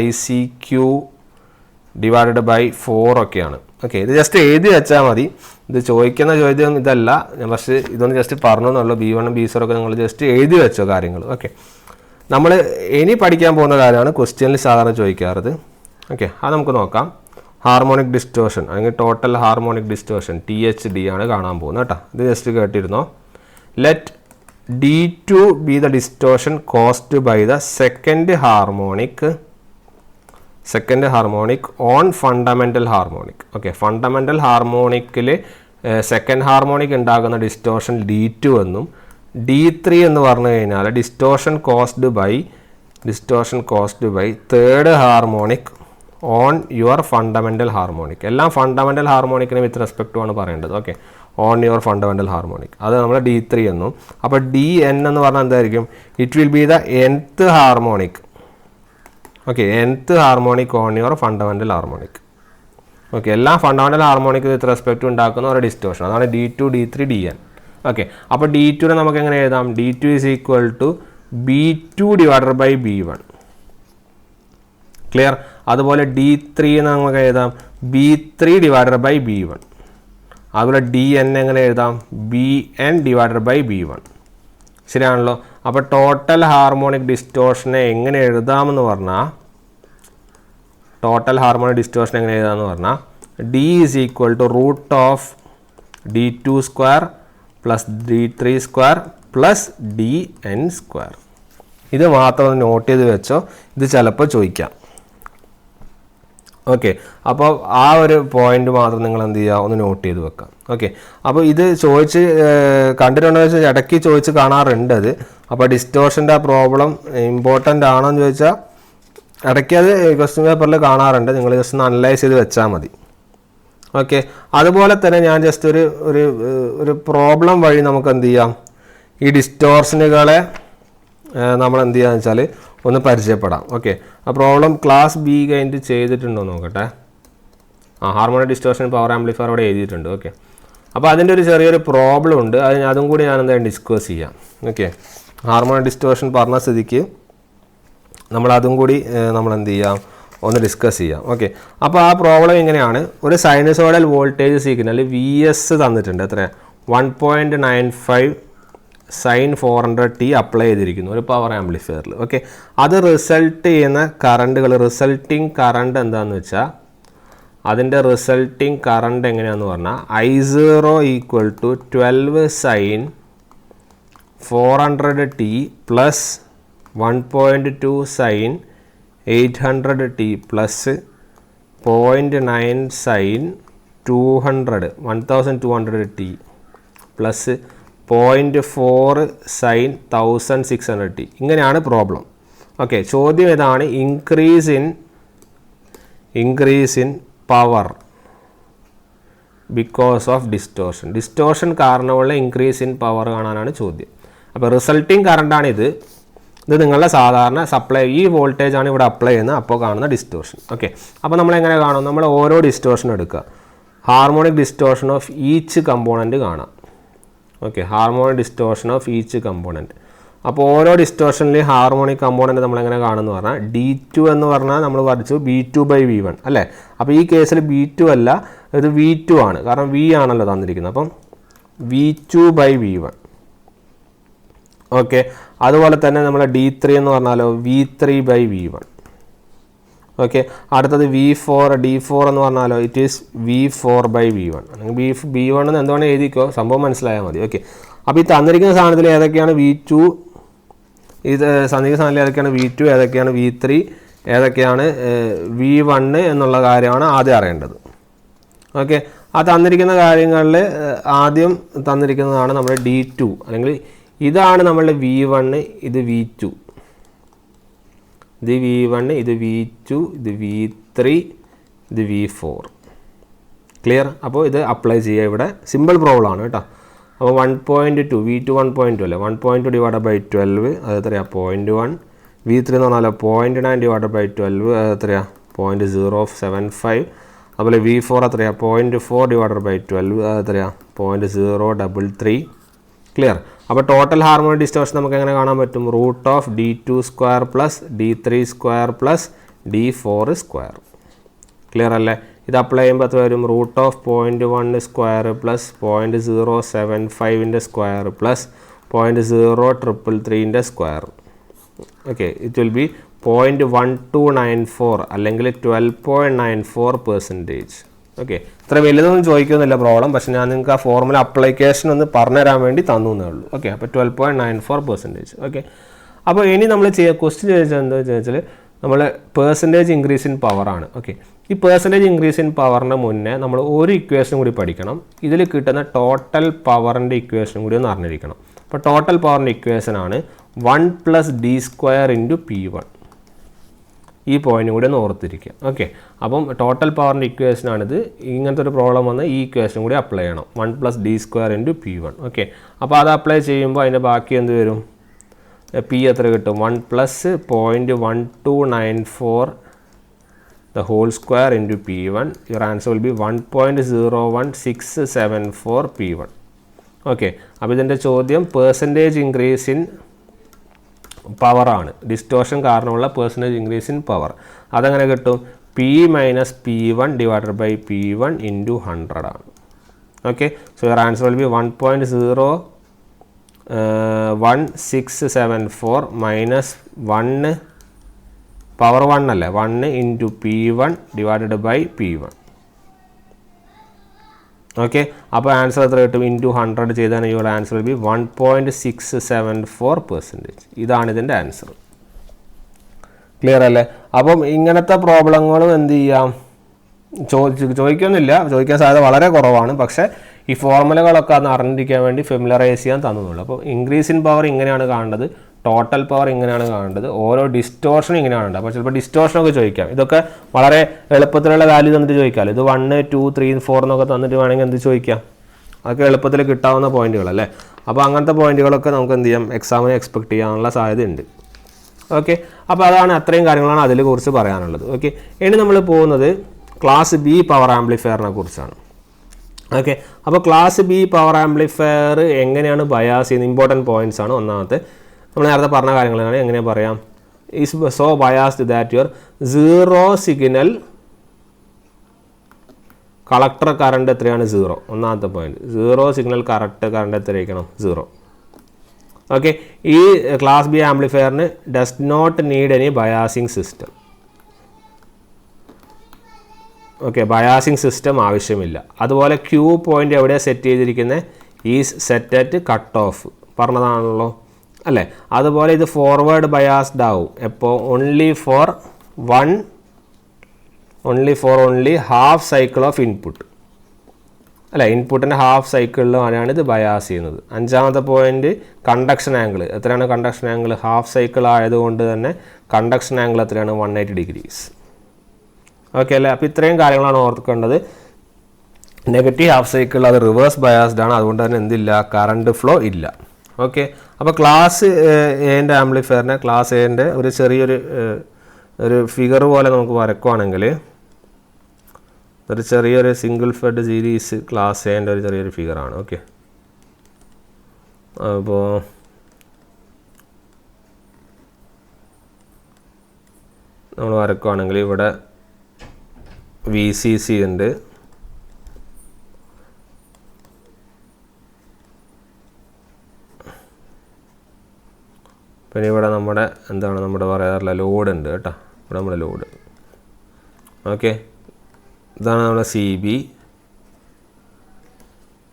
ICQ divided by 4 ഒക്കെയാണ്. ഓക്കെ, ഇത് ജസ്റ്റ് എഴുതി വെച്ചാൽ മതി. ഇത് ചോദിക്കുന്ന ചോദ്യം ഇതല്ല, ഞാൻ പക്ഷേ ഇതൊന്ന് ജസ്റ്റ് പറഞ്ഞു എന്നുള്ളൂ. B1 B0 ഒക്കെ നിങ്ങൾ ജസ്റ്റ് എഴുതി വെച്ചോ കാര്യങ്ങൾ. ഓക്കെ, നമ്മൾ ഇനി പഠിക്കാൻ പോകുന്ന കാര്യമാണ് ക്വസ്റ്റ്യനിൽ സാധാരണ ചോദിക്കാറത്. ഓക്കെ, അത് നമുക്ക് നോക്കാം. ഹാർമോണിക് ഡിസ്റ്റോർഷൻ അല്ലെങ്കിൽ ടോട്ടൽ ഹാർമോണിക് ഡിസ്റ്റോർഷൻ THD ആണ് കാണാൻ പോകുന്നത് കേട്ടോ. ഇത് ജസ്റ്റ് കേട്ടിരുന്നോ. Let D2 be the distortion caused by the second harmonic on fundamental harmonic. Okay, fundamental harmonicൽ സെക്കൻഡ് ഹാർമോണിക് ഉണ്ടാകുന്ന ഡിസ്റ്റോർഷൻ D2 എന്നും D3 എന്ന് പറഞ്ഞു കഴിഞ്ഞാൽ distortion caused by third harmonic on your fundamental harmonic. എല്ലാം ഫണ്ടമെൻ്റൽ ഹാർമോണിക്കിന് with respect ആണ് പറയേണ്ടത്. Okay, on your fundamental harmonic, അത് നമ്മൾ D3 എന്നും. അപ്പോൾ DN എന്ന് പറഞ്ഞാൽ എന്തായിരിക്കും? It will be the nth harmonic. Okay, nth harmonic on your fundamental harmonic. Okay, എല്ലാ ഫണ്ടമെൻ്റൽ ഹാർമോണിക് വിത്ത് റെസ്പെക്ട് ഉണ്ടാക്കുന്ന ഒരു ഡിസ്റ്റോർഷൻ, അതാണ് D2 D3 DN. ഓക്കെ, അപ്പോൾ D2നെ നമുക്ക് എങ്ങനെ എഴുതാം? D2 is equal to B2 divided by B1. Clear? അതുപോലെ D3 നമുക്ക് എഴുതാം B3 ഡിവൈഡഡ് ബൈ B1. അതുപോലെ DN എങ്ങനെ എഴുതാം? BN divided by B1. ശരിയാണല്ലോ. അപ്പോൾ ടോട്ടൽ ഹാർമോണിക് ഡിസ്റ്റോർഷനെ എങ്ങനെ എഴുതാമെന്ന് പറഞ്ഞാൽ D is equal to root of D2 square plus D3 square plus DN square. ഇത് മാത്രം നോട്ട് ചെയ്ത് വെച്ചോ, ഇത് ചിലപ്പോൾ ചോദിക്കാം. ഓക്കെ, അപ്പോൾ ആ ഒരു പോയിന്റ് മാത്രം നിങ്ങൾ എന്ത് ചെയ്യുക, ഒന്ന് നോട്ട് ചെയ്ത് വെക്കാം. ഓക്കെ, അപ്പോൾ ഇത് ചോദിച്ച് കണ്ടിട്ടുണ്ടോ വെച്ചാൽ ഇടയ്ക്ക് ചോദിച്ച് കാണാറുണ്ട് അത്. അപ്പോൾ ഡിസ്റ്റോർഷൻ്റെ ആ പ്രോബ്ലം ഇമ്പോർട്ടൻ്റ് ആണോ എന്ന് ചോദിച്ചാൽ ഇടയ്ക്ക് അത് ക്വസ്റ്റ്യൻ പേപ്പറിൽ കാണാറുണ്ട്. നിങ്ങൾ ജസ്റ്റ് ഒന്ന് അനലൈസ് ചെയ്ത് വെച്ചാൽ മതി. ഓക്കെ, അതുപോലെ തന്നെ ഞാൻ ജസ്റ്റ് ഒരു പ്രോബ്ലം വഴി നമുക്ക് എന്ത് ചെയ്യാം, ഈ ഡിസ്റ്റോർഷനുകളെ നമ്മൾ എന്ത് ചെയ്യാന്ന് വെച്ചാൽ ഒന്ന് പരിചയപ്പെടാം. ഓക്കെ, ആ പ്രോബ്ലം ക്ലാസ് B കഴിഞ്ഞിട്ട് ചെയ്തിട്ടുണ്ടോ നോക്കട്ടെ. ഹാർമോണിക് ഡിസ്റ്റോർഷൻ പവർ ആംപ്ലിഫയർ അവിടെ എഴുതിയിട്ടുണ്ട്. ഓക്കെ, അപ്പോൾ അതിൻ്റെ ഒരു ചെറിയൊരു പ്രോബ്ലം ഉണ്ട്, അതും കൂടി ഞാൻ എന്തായാലും ഡിസ്കസ് ചെയ്യാം. ഓക്കെ, ഹാർമോണിക് ഡിസ്റ്റോർഷൻ പറഞ്ഞ സ്ഥിതിക്ക് നമ്മളതും കൂടി നമ്മൾ എന്ത് ചെയ്യാം, ഒന്ന് ഡിസ്കസ് ചെയ്യാം. ഓക്കെ, അപ്പോൾ ആ പ്രോബ്ലം എങ്ങനെയാണ്? ഒരു സൈനസോയിഡൽ വോൾട്ടേജ് സിഗ്നൽ VS തന്നിട്ടുണ്ട്. എത്ര? 1.95 sin 400t അപ്ലൈ ചെയ്തിരിക്കുന്നു ഒരു പവർ ആംപ്ലിഫയറിൽ. ഓക്കെ, അത് റിസൾട്ട് ചെയ്യുന്ന റിസൾട്ടിങ് കറണ്ട് എന്താണെന്ന് വെച്ചാൽ അതിൻ്റെ റിസൾട്ടിങ് കറണ്ട് എങ്ങനെയാണെന്ന് പറഞ്ഞാൽ I0 equal to 12 sin 400t plus 1.2 sin 800t plus 0.9 sin 1200t plus 0.4 sin 1600t. ഇങ്ങനെയാണ് പ്രോബ്ലം. ഓക്കെ, ചോദ്യം ഏതാണ്? Increase in power because of distortion കാരണമുള്ള ഇൻക്രീസ് ഇൻ പവർ കാണാനാണ് ചോദ്യം. അപ്പോൾ റിസൾട്ടിങ് കറണ്ടാണ് ഇത് നിങ്ങളുടെ സാധാരണ സപ്ലൈ, ഈ വോൾട്ടേജ് ആണ് ഇവിടെ അപ്ലൈ ചെയ്യുന്നത്, അപ്പോൾ കാണുന്ന ഡിസ്റ്റോർഷൻ. ഓക്കെ, അപ്പോൾ നമ്മളെങ്ങനെ കാണും? നമ്മൾ ഓരോ ഡിസ്റ്റോർഷൻ എടുക്കുക, harmonic distortion of each component കാണാം. Okay, harmonic distortion of each component. അപ്പോൾ ഓരോ ഡിസ്റ്റോർഷനിലെയും ഹാർമോണിക് കമ്പോണൻറ്റ് നമ്മളെങ്ങനെ കാണുമെന്ന് പറഞ്ഞാൽ D2 എന്ന് പറഞ്ഞാൽ നമ്മൾ പഠിച്ചു B2 ബൈ V1 അല്ലേ. അപ്പോൾ ഈ കേസിൽ B2 അല്ല, ഇത് V2 ആണ്, കാരണം V ആണല്ലോ തന്നിരിക്കുന്നത്. അപ്പം V2 ബൈ V1. ഓക്കെ, അതുപോലെ തന്നെ നമ്മൾ D3 എന്ന് പറഞ്ഞാലോ V3 ബൈ V1. ഓക്കെ, അടുത്തത് D4 എന്ന് പറഞ്ഞാലോ it is V4 by V1. അല്ലെങ്കിൽ B1 എന്ന് എന്തുകൊണ്ട് എഴുതിക്കോ, സംഭവം മനസ്സിലായാൽ മതി. ഓക്കെ, അപ്പോൾ ഈ തന്നിരിക്കുന്ന സാധനത്തിൽ ഏതൊക്കെയാണ് V2, ഇത് തന്നിരിക്കുന്ന സാധനത്തിൽ ഏതൊക്കെയാണ് V2, ഏതൊക്കെയാണ് V3, ഏതൊക്കെയാണ് V1 എന്നുള്ള കാര്യമാണ് ആദ്യം അറിയേണ്ടത്. ഓക്കെ, ആ തന്നിരിക്കുന്ന കാര്യങ്ങളിൽ ആദ്യം തന്നിരിക്കുന്നതാണ് നമ്മുടെ D2, അല്ലെങ്കിൽ ഇതാണ് നമ്മളുടെ V1, ഇത് V2, ഇത് V1, ഇത് V2, ഇത് V3, ഇത് V4. ക്ലിയർ? അപ്പോൾ ഇത് അപ്ലൈ ചെയ്യുക. ഇവിടെ സിമ്പിൾ പ്രോബ്ലം ആണ് കേട്ടോ. അപ്പോൾ 1.2 V2 1.2 അല്ലേ, 1.2 ഡിവൈഡഡ് ബൈ 12 അത് എത്രയാണ്? 0.1. V3 എന്ന് പറഞ്ഞാൽ 0.9 ഡിവൈഡഡ് ബൈ 12 അത് എത്രയാണ്? 0.075. അതുപോലെ V4 എത്രയാണ്? 0.4 ഡിവൈഡഡ് ബൈ 12 അത് എത്രയാണ്? 0.033. ക്ലിയർ? അപ്പോൾ ടോട്ടൽ ഹാർമോണിക് ഡിസ്റ്റോർഷൻ നമുക്ക് എങ്ങനെ കാണാൻ പറ്റും? Root of D2 square plus D3 square plus D4 square. Clear അല്ലേ? ഇത് അപ്ലൈ ചെയ്യുമ്പോൾ എത്ര വരും? √0.1 square plus 0.075 square plus 0.0333 square. Okay, it will be 0.1294 അല്ലെങ്കിൽ 12.94%. ഓക്കെ, ഇത്ര വലുതൊന്നും ചോദിക്കുന്നില്ല പ്രോബ്ലം, പക്ഷെ ഞാൻ നിങ്ങൾക്ക് ആ ഫോർമുല അപ്ലിക്കേഷൻ ഒന്ന് പറഞ്ഞുതരാൻ വേണ്ടി തന്നു എന്നേ ഉള്ളൂ. ഓക്കെ, അപ്പോൾ 12.94%. ഓക്കെ, അപ്പോൾ ഇനി നമ്മൾ ക്വസ്റ്റ്യൻ ചോദിച്ചാൽ എന്താ ചോദിച്ചാൽ നമ്മൾ പെർസെൻറ്റേജ് ഇൻക്രീസ് ഇൻ പവറാണ്. ഓക്കെ, ഈ പെർസെൻറ്റേജ് ഇൻക്രീസ് ഇൻ പവറിന് മുന്നേ നമ്മൾ ഒരു ഇക്വേഷൻ കൂടി പഠിക്കണം. ഇതിൽ കിട്ടുന്ന ടോട്ടൽ പവറിൻ്റെ ഇക്വേഷൻ കൂടി ഒന്ന് അറിഞ്ഞിരിക്കണം. അപ്പോൾ ടോട്ടൽ പവറിൻ്റെ ഇക്വേഷൻ ആണ് 1 + d² × P1. ഈ പോയിന്റ് കൂടി ഒന്ന് ഓർത്തിരിക്കുക. ഓക്കെ, അപ്പം ടോട്ടൽ പവറിൻ്റെ ഇക്വേഷനാണിത്. ഇങ്ങനത്തെ ഒരു പ്രോബ്ലം വന്ന് ഈ ഇക്വേഷൻ കൂടി അപ്ലൈ ചെയ്യണം, 1 + d² × P1. ഓക്കെ, അപ്പോൾ അത് അപ്ലൈ ചെയ്യുമ്പോൾ അതിൻ്റെ ബാക്കി എന്ത് വരും? പി എത്ര കിട്ടും? 1 + 0.1294 the whole square into P1. Your answer will be 1.01674 P1. Okay, അപ്പോൾ ഇതിൻ്റെ ചോദ്യം പെർസെൻറ്റേജ് ഇൻക്രീസ് ഇൻ പവറാണ്, ഡിസ്റ്റോർഷൻ കാരണമുള്ള പെർസെൻറ്റേജ് ഇൻക്രീസ് ഇൻ പവർ. അതെങ്ങനെ കിട്ടും? P - P1 / P1 × 100 ആണ്. Okay, so your answer will B 1.01674 minus 1 power 1 അല്ലേ, 1 × P1 / P1. ഓക്കെ, അപ്പോൾ ആൻസർ എത്ര കിട്ടും? × 100 ചെയ്താൽ യുവർ ആൻസർ വിൽ ബി 1.674%. ഇതാണ് ഇതിൻ്റെ ആൻസർ. ക്ലിയർ അല്ലേ? അപ്പം ഇങ്ങനത്തെ പ്രോബ്ലങ്ങളും എന്ത് ചെയ്യാം, ചോദിക്കൊന്നുമില്ല, ചോദിക്കാൻ സാധ്യത വളരെ കുറവാണ്. പക്ഷേ ഈ ഫോർമുലകളൊക്കെ അന്ന് അറിഞ്ഞിരിക്കാൻ വേണ്ടി ഫെമിലറൈസ് ചെയ്യാൻ തന്നുള്ളൂ. അപ്പോൾ ഇൻക്രീസ് ഇൻ പവർ ഇങ്ങനെയാണ് കാണേണ്ടത്, ടോട്ടൽ പവർ ഇങ്ങനെയാണ് കാണേണ്ടത്, ഓരോ ഡിസ്റ്റോർഷനും ഇങ്ങനെയാണ് ഉണ്ട്. അപ്പോൾ ചിലപ്പോൾ ഡിസ്റ്റോർഷനൊക്കെ ചോദിക്കാം. ഇതൊക്കെ വളരെ എളുപ്പത്തിലുള്ള വാല്യൂ തന്നിട്ട് ചോദിക്കാമല്ലോ. ഇത് 1, 2, 3, 4 എന്നൊക്കെ തന്നിട്ട് വേണമെങ്കിൽ എന്ത് ചോദിക്കാം, അതൊക്കെ എളുപ്പത്തിൽ കിട്ടാവുന്ന പോയിന്റുകളല്ലേ. അപ്പോൾ അങ്ങനത്തെ പോയിന്റുകളൊക്കെ നമുക്ക് എന്ത് ചെയ്യാം, എക്സാമിന് എക്സ്പെക്ട് ചെയ്യാനുള്ള സാധ്യതയുണ്ട്. ഓക്കെ, അപ്പോൾ അതാണ്, അത്രയും കാര്യങ്ങളാണ് അതിൽ കുറിച്ച് പറയാനുള്ളത്. ഓക്കെ, ഇനി നമ്മൾ പോകുന്നത് ക്ലാസ് ബി പവർ ആംപ്ലിഫയറിനെ കുറിച്ചാണ്. ഓക്കെ, അപ്പോൾ ക്ലാസ് ബി പവർ ആംപ്ലിഫയർ എങ്ങനെയാണ് ബയാസ് ചെയ്യുന്നത്, ഇമ്പോർട്ടൻറ്റ് പോയിന്റ്സ് ആണ്. ഒന്നാമത്തെ നമ്മൾ നേരത്തെ പറഞ്ഞ കാര്യങ്ങളാണ്. എങ്ങനെ പറയാം? Is so biased that your 0 signal collector current എത്രയാണ്? 0. ഒന്നാമത്തെ പോയിന്റ്, 0 സിഗ്നൽ കറണ്ട് എത്രയായിരിക്കണം? 0. ഓക്കെ, ഈ ക്ലാസ് ബി ആംപ്ലിഫയറിന് does not need any biasing system. Okay, biasing system ആവശ്യമില്ല. അതുപോലെ ക്യൂ പോയിന്റ് എവിടെയാണ് സെറ്റ് ചെയ്തിരിക്കുന്നത്? Is set at cut off, പറഞ്ഞതാണല്ലോ അല്ലേ. അതുപോലെ ഇത് ഫോർവേഡ് ബയാസ്ഡ് ആവും എപ്പോൾ? Only for half cycle of input അല്ലേ, ഇൻപുട്ടിൻ്റെ ഹാഫ് സൈക്കിളിലാണ് ഇത് ബയാസ് ചെയ്യുന്നത്. അഞ്ചാമത്തെ പോയിന്റ് കണ്ടക്ഷൻ ആംഗിൾ എത്രയാണ്? കണ്ടക്ഷൻ ആംഗിൾ ഹാഫ് സൈക്കിൾ ആയതുകൊണ്ട് തന്നെ കണ്ടക്ഷൻ ആംഗിൾ എത്രയാണ്? 180 ഡിഗ്രീസ്. ഓക്കെ അല്ലേ, അപ്പോൾ ഇത്രയും കാര്യങ്ങളാണ് ഓർക്കേണ്ടത്. നെഗറ്റീവ് ഹാഫ് സൈക്കിൾ അത് റിവേഴ്സ് ബയാസ്ഡ് ആണ്, അതുകൊണ്ട് തന്നെ എന്തില്ല, കറണ്ട് ഫ്ലോ ഇല്ല. ഓക്കെ, അപ്പോൾ ക്ലാസ് എൻ്റെ ആംപ്ലിഫയറിനെ ക്ലാസ് എൻ്റെ ഒരു ചെറിയൊരു ഫിഗർ പോലെ നമുക്ക് വരക്കുവാണെങ്കിൽ, ഒരു ചെറിയൊരു സിംഗിൾ ഫെഡ് സീരീസ് ക്ലാസ് എൻ്റെ ഒരു ചെറിയൊരു ഫിഗറാണ്. ഓക്കെ, അപ്പോൾ നമ്മൾ വരക്കുവാണെങ്കിൽ ഇവിടെ VCC ഉണ്ട്, പിന്നെ ഇവിടെ നമ്മുടെ എന്താണ് നമ്മുടെ പറയാറുള്ള ലോഡ് ഉണ്ട് കേട്ടോ, ഇവിടെ നമ്മുടെ ലോഡ്. ഓക്കെ, ഇതാണ് നമ്മുടെ CB,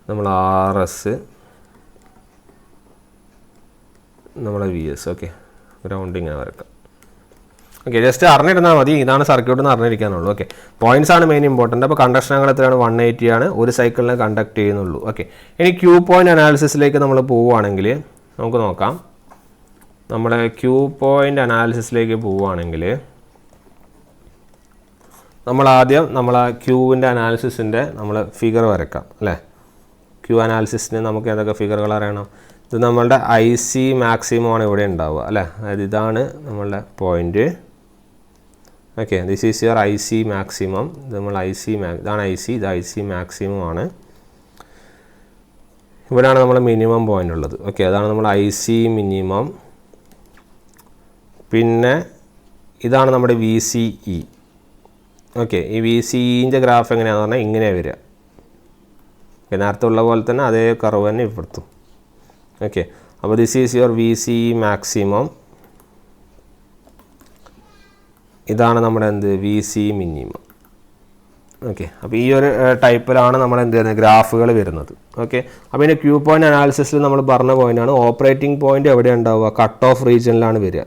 നമ്മൾ RS, നമ്മുടെ VS. ഓക്കെ, ഗ്രൗണ്ടിങ് വരക്കാം. ഓക്കെ, ജസ്റ്റ് അറിഞ്ഞിരുന്നാൽ മതി, ഇതാണ് സർക്യൂട്ട് എന്ന് അറിഞ്ഞിരിക്കാനുള്ളൂ. ഓക്കെ, പോയിന്റ്സ് ആണ് മെയിൻ ഇമ്പോർട്ടൻ്റ്. അപ്പോൾ കണ്ടക്ഷൻ ആംഗിൾ എത്രയാണ്? 180 ആണ്, ഒരു സൈക്കിളിനെ കണ്ടക്ട് ചെയ്യുന്നുള്ളൂ. ഓക്കെ, ഇനി ക്യൂ പോയിന്റ് അനാലിസിസിലേക്ക് നമ്മൾ പോവുകയാണെങ്കിൽ നമുക്ക് നോക്കാം. നമ്മുടെ ക്യൂ പോയിന്റ് അനാലിസിസിലേക്ക് പോവുകയാണെങ്കിൽ നമ്മൾ ആദ്യം ആ ക്യൂവിൻ്റെ അനാലിസിസിൻ്റെ നമ്മൾ ഫിഗർ വരക്കാം അല്ലേ. ക്യൂ അനാലിസിസിന് നമുക്ക് ഏതൊക്കെ ഫിഗറുകൾ അറിയണം? ഇത് നമ്മളുടെ IC മാക്സിമം ആണ് ഇവിടെ ഉണ്ടാവുക അല്ലേ, അതായത് ഇതാണ് നമ്മളുടെ point. Okay, this is your IC maximum. ഇത് നമ്മൾ ഇതാണ് IC, ഇത് IC മാക്സിമം ആണ്. ഇവിടെയാണ് നമ്മൾ മിനിമം പോയിന്റ് ഉള്ളത്. ഓക്കെ, അതാണ് നമ്മൾ IC മിനിമം. പിന്നെ ഇതാണ് നമ്മുടെ VCE. ഓക്കെ, ഈ വി സിൻ്റെ ഗ്രാഫ് എങ്ങനെയാണെന്ന് പറഞ്ഞാൽ ഇങ്ങനെ വരിക. നേരത്തെ ഉള്ള പോലെ തന്നെ അതേ കർവ് തന്നെ ഇവിടുത്തും. ഓക്കെ, അപ്പോൾ this is your V C maximum, ഇതാണ് നമ്മുടെ എന്ത് വി സി മിനിമം. ഓക്കെ, അപ്പോൾ ഈ ഒരു ടൈപ്പിലാണ് നമ്മൾ എന്ത് ചെയ്യുന്നത് ഗ്രാഫുകൾ വരുന്നത്. ഓക്കെ, അപ്പോൾ ഇതിൻ്റെ ക്യൂ പോയിൻ്റ് അനാലിസിസിൽ നമ്മൾ പറഞ്ഞ പോയിൻ്റാണ് ഓപ്പറേറ്റിംഗ് പോയിൻ്റ് എവിടെ ഉണ്ടാവുക, കട്ട് ഓഫ് റീജിയനിലാണ് വരിക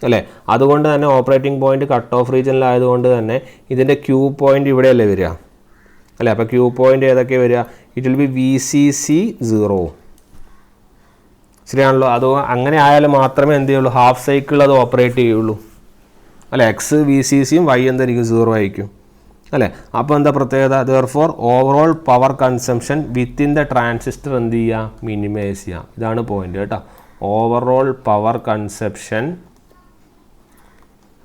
അല്ലേ. അതുകൊണ്ട് തന്നെ ഓപ്പറേറ്റിംഗ് പോയിൻ്റ് കട്ട് ഓഫ് റീജിയനിലായതുകൊണ്ട് തന്നെ ഇതിൻ്റെ ക്യൂ പോയിൻ്റ് ഇവിടെയല്ലേ വരിക അല്ലേ. അപ്പോൾ ക്യൂ പോയിൻ്റ് ഏതൊക്കെ വരിക, it will be V C C 0. ശരിയാണല്ലോ. അത് അങ്ങനെ ആയാലും മാത്രമേ എന്ത് ചെയ്യുള്ളൂ, ഹാഫ് സൈക്കിൾ അത് ഓപ്പറേറ്റ് ചെയ്യുള്ളൂ അല്ലേ. എക്സ് വി സി സിയും വൈ എന്തായിരിക്കും 0 ആയിരിക്കും അല്ലേ. അപ്പോൾ എന്താ പ്രത്യേകത, therefore overall power consumption within the transistor എന്ത് ചെയ്യുക, മിനിമൈസ് ചെയ്യുക. ഇതാണ് പോയിന്റ് കേട്ടോ. ഓവറോൾ പവർ കൺസംഷൻ,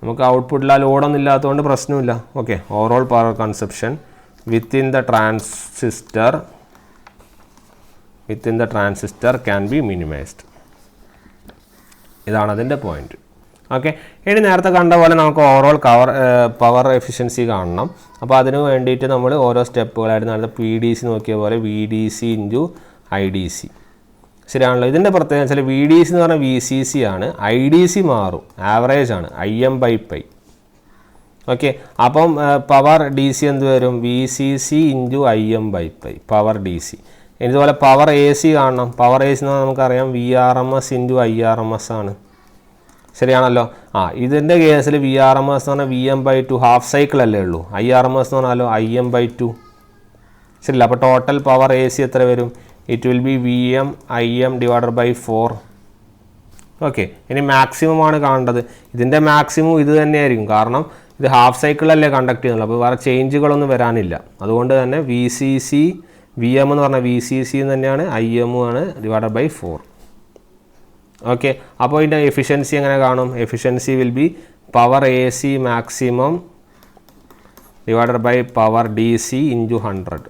നമുക്ക് ഔട്ട്പുട്ടിൽ ആ ലോഡൊന്നും ഇല്ലാത്തതുകൊണ്ട് പ്രശ്നമില്ല. Okay, overall power consumption within the transistor can be minimised. ഇതാണ് അതിൻ്റെ പോയിന്റ്. ഓക്കെ, ഇനി നേരത്തെ കണ്ട പോലെ നമുക്ക് ഓവറോൾ പവർ എഫിഷ്യൻസി കാണണം. അപ്പോൾ അതിന് വേണ്ടിയിട്ട് നമ്മൾ ഓരോ സ്റ്റെപ്പുകളായിട്ട് നേരത്തെ പി ഡി സി നോക്കിയ പോലെ V D C into I D C. ശരിയാണല്ലോ. ഇതിൻ്റെ പ്രത്യേകത വെച്ചാൽ വി ഡി സി എന്ന് പറഞ്ഞാൽ വി സി സി ആണ്, ഐ ഡി സി മാറും, ആവറേജ് ആണ്, IM/π. ഓക്കെ, അപ്പം പവർ ഡി സി എന്ത് വരും, V C C into IM/π power D C. ഇതുപോലെ പവർ എ സി കാണണം. പവർ എ സി എന്ന് പറഞ്ഞാൽ നമുക്കറിയാം VRMS ഇൻറ്റു IRMS ആണ്. ശരിയാണല്ലോ. ഇതിൻ്റെ കേസിൽ VRMS എന്ന് പറഞ്ഞാൽ VM/2 ഹാഫ് സൈക്കിൾ അല്ലേ ഉള്ളൂ. IRMS എന്ന് പറഞ്ഞാലോ IM/2. ശരിയല്ല. അപ്പോൾ ടോട്ടൽ പവർ എ സി എത്ര വരും, it will B VM/IM/4. Okay, ഇനി മാക്സിമം ആണ് കാണേണ്ടത്. ഇതിൻ്റെ മാക്സിമം ഇത് തന്നെയായിരിക്കും, കാരണം ഇത് ഹാഫ് സൈക്കിളല്ലേ കണ്ടക്ട് ചെയ്യുന്നുള്ളൂ. അപ്പോൾ വേറെ ചേഞ്ചുകളൊന്നും വരാനില്ല. അതുകൊണ്ട് തന്നെ VM എന്ന് പറഞ്ഞാൽ VCC തന്നെയാണ്, IM ആണ് /4. ഓക്കെ, അപ്പോൾ ഇതിൻ്റെ എഫിഷ്യൻസി എങ്ങനെ കാണും, efficiency will be power A C maximum power D C into 100.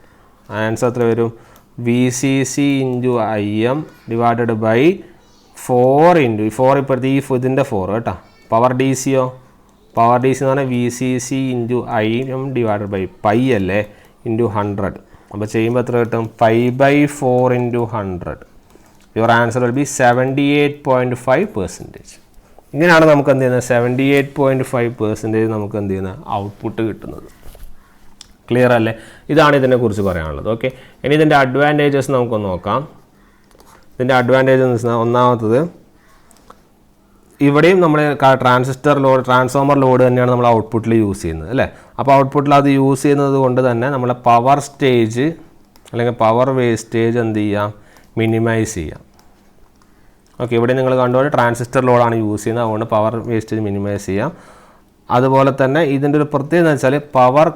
Answer എത്ര വരും, VCC ഇൻറ്റു IM /4 ഇൻറ്റു 4 ഇപ്പോഴത്തെ ഇതിൻ്റെ 4 കേട്ടോ. പവർ ഡി സിയോ, പവർ ഡി സി എന്ന് പറഞ്ഞാൽ VCC ഇൻറ്റു IM π അല്ലേ ഇൻറ്റു 100. അപ്പോൾ ചെയ്യുമ്പോൾ എത്ര കിട്ടും, π/4 into 100. Your answer will be 78.5%. ഇങ്ങനെയാണ് നമുക്ക് എന്ത് ചെയ്യുന്നത്, 78.5% നമുക്ക് എന്ത് ചെയ്യുന്നത് ഔട്ട്പുട്ട് കിട്ടുന്നത്. ക്ലിയർ അല്ലേ. ഇതാണ് ഇതിനെക്കുറിച്ച് പറയാനുള്ളത്. ഓക്കെ, ഇനി ഇതിൻ്റെ അഡ്വാൻറ്റേജസ് നമുക്കൊന്ന് നോക്കാം. ഇതിൻ്റെ അഡ്വാൻറ്റേജ് എന്ന് വെച്ചാൽ ഒന്നാമത്തത്, ഇവിടെയും നമ്മൾ ട്രാൻസ്ഫോമർ ലോഡ് തന്നെയാണ് നമ്മൾ ഔട്ട്പുട്ടിൽ യൂസ് ചെയ്യുന്നത് അല്ലേ. അപ്പോൾ ഔട്ട്പുട്ടിൽ അത് യൂസ് ചെയ്യുന്നത് കൊണ്ട് തന്നെ നമ്മളെ പവർ സ്റ്റേജ് അല്ലെങ്കിൽ പവർ വേസ്റ്റേജ് എന്ത് ചെയ്യാം, മിനിമൈസ് ചെയ്യാം. ഓക്കെ, ഇവിടെ നിങ്ങൾ കണ്ടുപോലെ ട്രാൻസിസ്റ്റർ ലോഡാണ് യൂസ് ചെയ്യുന്നത്, അതുകൊണ്ട് പവർ വേസ്റ്റേജ് മിനിമൈസ് ചെയ്യാം. അതുപോലെ തന്നെ ഇതിൻ്റെ ഒരു പ്രത്യേകത എന്ന് വെച്ചാൽ power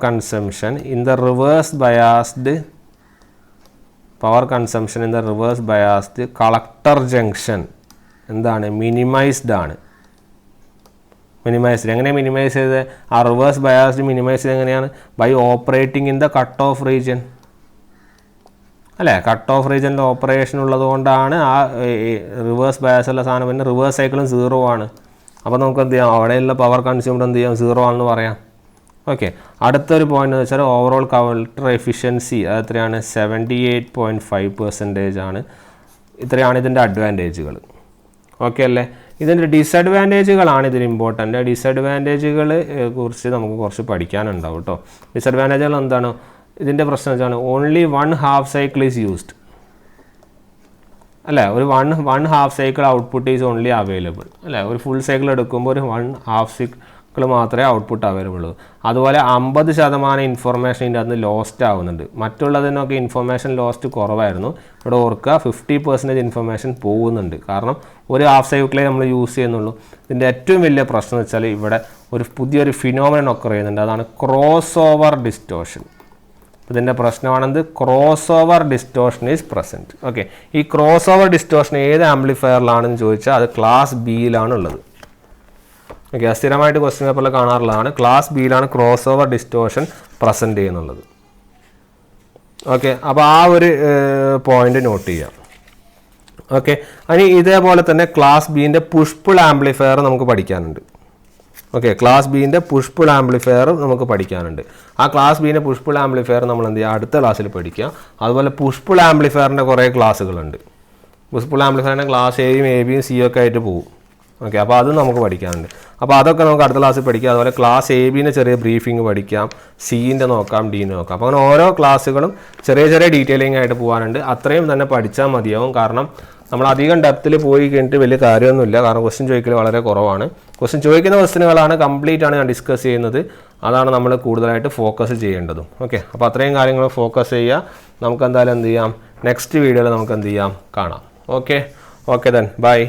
consumption in the reverse biased collector junction എന്താണ്, മിനിമൈസ്ഡ് ആണ്. എങ്ങനെ മിനിമൈസ് ചെയ്ത്, ആ റിവേഴ്സ് ബയാസ്ഡ് മിനിമൈസ് ചെയ്ത് എങ്ങനെയാണ്, by operating in the cut off region അല്ലേ. കട്ട് ഓഫ് റീജിയനിൽ ഓപ്പറേഷൻ ഉള്ളത് കൊണ്ടാണ് ആ റിവേഴ്സ് ബയാസുള്ള സാധനം, പിന്നെ റിവേഴ്സ് സൈക്കിളും 0 ആണ്. അപ്പോൾ നമുക്ക് എന്ത് ചെയ്യാം, അവിടെയുള്ള പവർ കൺസ്യൂംഡ് എന്ത് ചെയ്യാം, 0 ആണെന്ന് പറയാം. ഓക്കെ, അടുത്തൊരു പോയിന്റ് എന്ന് വെച്ചാൽ ഓവറോൾ കളക്ടർ എഫിഷ്യൻസി അത് എത്രയാണ്, 78.5% ആണ്. ഇത്രയാണ് ഇതിൻ്റെ അഡ്വാൻറ്റേജുകൾ. ഓക്കെ അല്ലേ. ഇതിൻ്റെ ഡിസഡ്വാൻറ്റേജുകളാണ് ഇതിന് ഇമ്പോർട്ടൻ്റ്. ഡിസഡ്വാൻറ്റേജുകൾ കുറിച്ച് നമുക്ക് കുറച്ച് പഠിക്കാനുണ്ടാവും കേട്ടോ. ഡിസഡ്വാൻറ്റേജുകൾ എന്താണ്, ഇതിൻ്റെ പ്രശ്നം വെച്ചാൽ only 1 half cycle is used അല്ലേ. ഒരു one half cycle output is only available അല്ലേ. ഒരു ഫുൾ സൈക്കിൾ എടുക്കുമ്പോൾ ഒരു 1 ഹാഫ് സൈക്കിൾ മാത്രമേ ഔട്ട്പുട്ട് അവൈലബിൾ ഉള്ളൂ. അതുപോലെ 50% ഇൻഫർമേഷൻ ഇതിൻ്റെ അകത്ത് ലോസ്റ്റ് ആവുന്നുണ്ട്. മറ്റുള്ളതിനൊക്കെ ഇൻഫർമേഷൻ ലോസ്റ്റ് കുറവായിരുന്നു. ഇവിടെ ഓർക്കുക 50% ഇൻഫർമേഷൻ പോകുന്നുണ്ട്. കാരണം ഒരു ഹാഫ് സൈക്കിളേ നമ്മൾ യൂസ് ചെയ്യുന്നുള്ളൂ. ഇതിൻ്റെ ഏറ്റവും വലിയ പ്രശ്നം എന്ന് വെച്ചാൽ ഇവിടെ ഒരു പുതിയൊരു ഫിനോമിനൻ ഒക്കെ ചെയ്യുന്നുണ്ട്, അതാണ് ക്രോസ് ഓവർ ഡിസ്റ്റോർഷൻ. ഇതിൻ്റെ പ്രശ്നമാണെന്ത്, cross over distortion is present. Okay, ഈ ക്രോസ് ഓവർ ഡിസ്റ്റോർഷൻ ഏത് ആംപ്ലിഫയറിലാണെന്ന് ചോദിച്ചാൽ അത് ക്ലാസ് ബിയിലാണ് ഉള്ളത്. ഓക്കെ, സ്ഥിരമായിട്ട് ക്വസ്റ്റ്യൻ പേപ്പറിൽ കാണാറുള്ളതാണ്. ക്ലാസ് ബിയിലാണ് ക്രോസ് ഓവർ ഡിസ്റ്റോർഷൻ പ്രസൻറ്റ് ചെയ്യുന്നുള്ളത്. ഓക്കെ, അപ്പോൾ ആ ഒരു പോയിന്റ് നോട്ട് ചെയ്യാം. ഓക്കെ, ഇനി ഇതേപോലെ തന്നെ ക്ലാസ് ബീൻ്റെ പുഷ് പുൾ ആംപ്ലിഫയർ നമുക്ക് പഠിക്കാനുണ്ട്. ഓക്കെ, ക്ലാസ് ബീൻ്റെ പുഷ് പുൾ ആംപ്ലിഫയർ നമുക്ക് പഠിക്കാനുണ്ട്. ആ ക്ലാസ് ബീൻ്റെ പുഷ് പുൾ ആംപ്ലിഫയർ നമ്മൾ എന്ത് ചെയ്യുക, അടുത്ത ക്ലാസ്സിൽ പഠിക്കുക. അതുപോലെ പുഷ് പുൾ ആംപ്ലിഫയറിൻ്റെ കുറേ ക്ലാസ്സുകളുണ്ട്. പുഷ് പുൾ ആംപ്ലിഫയറിൻ്റെ ക്ലാസ് എയും എ ബിയും സി ഒക്കെ ആയിട്ട് പോകും. ഓക്കെ, അപ്പോൾ അതും നമുക്ക് പഠിക്കാനുണ്ട്. അപ്പോൾ അതൊക്കെ നമുക്ക് അടുത്ത ക്ലാസ്സിൽ പഠിക്കാം. അതുപോലെ ക്ലാസ് എ ബീൻ്റെ ചെറിയ ബ്രീഫിങ് പഠിക്കാം, സീൻ്റെ നോക്കാം, ഡീൻ്റെ നോക്കാം. അപ്പോൾ അങ്ങനെ ഓരോ ക്ലാസ്സുകളും ചെറിയ ചെറിയ ഡീറ്റെയിലിംഗ് ആയിട്ട് പോകാനുണ്ട്. അത്രയും തന്നെ പഠിച്ചാൽ മതിയാവും. കാരണം നമ്മൾ അധികം ഡെപ്തിൽ പോയി കഴിഞ്ഞിട്ട് വലിയ കാര്യമൊന്നുമില്ല. കാരണം ക്വസ്റ്റ്യൻ ചോദിക്കൽ വളരെ കുറവാണ്. ക്വസ്റ്റ്യൻ ചോദിക്കുന്ന ക്വസ്റ്റ്യനുകളാണ് കംപ്ലീറ്റ് ആണ് ഞാൻ ഡിസ്കസ് ചെയ്യുന്നത്. അതാണ് നമ്മൾ കൂടുതലായിട്ട് ഫോക്കസ് ചെയ്യേണ്ടതും. ഓക്കെ, അപ്പോൾ അത്രയും കാര്യങ്ങൾ ഫോക്കസ് ചെയ്യുക. നമുക്ക് എന്തായാലും എന്ത് ചെയ്യാം, നെക്സ്റ്റ് വീഡിയോയിൽ നമുക്ക് എന്ത് ചെയ്യാം, കാണാം. Okay then bye.